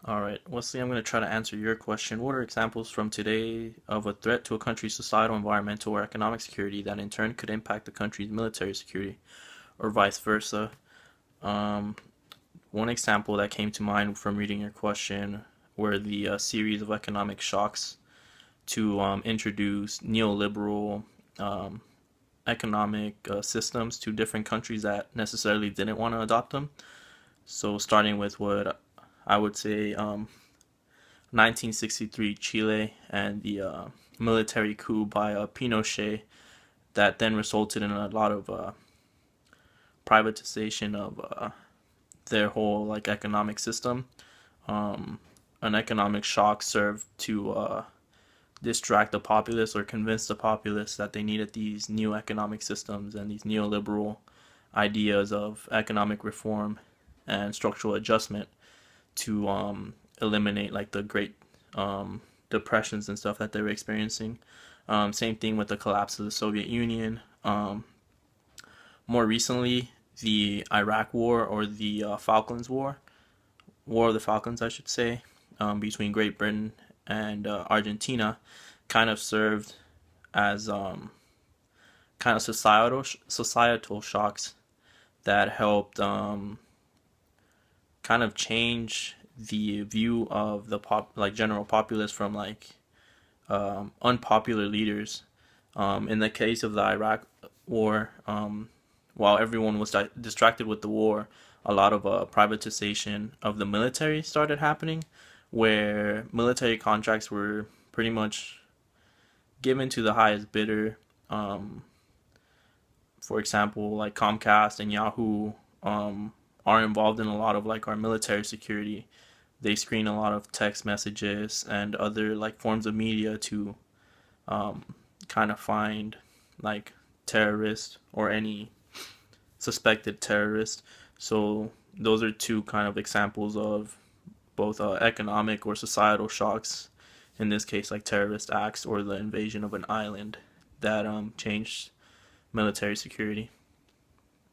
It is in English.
All right, Wesley, I'm going to try to answer your question. What are examples from today of a threat to a country's societal, environmental, or economic security that in turn could impact the country's military security, or vice versa? Um, One example that came to mind from reading your question were the series of economic shocks to introduce neoliberal um, economic systems to different countries that necessarily didn't want to adopt them. So, starting with what I would say 1963 Chile and the military coup by Pinochet that then resulted in a lot of privatization of their whole like economic system. Um, an economic shock served to distract the populace or convince the populace that they needed these new economic systems and these neoliberal ideas of economic reform and structural adjustment to eliminate like the great depressions and stuff that they were experiencing. Same thing with the collapse of the Soviet Union. More recently, the Iraq War or the Falklands War, War of the Falklands, I should say, between Great Britain and Argentina, kind of served as kind of societal shocks that helped kind of change the view of the general populace from like unpopular leaders. In the case of the Iraq War, while everyone was distracted with the war, a lot of privatization of the military started happening, where military contracts were pretty much given to the highest bidder. Um, for example, like Comcast and Yahoo are involved in a lot of like our military security. They screen a lot of text messages and other like forms of media to um, kind of find like terrorists or any suspected terrorist. So those are two kind of examples of both economic or societal shocks. In this case, like terrorist acts or the invasion of an island that changed military security.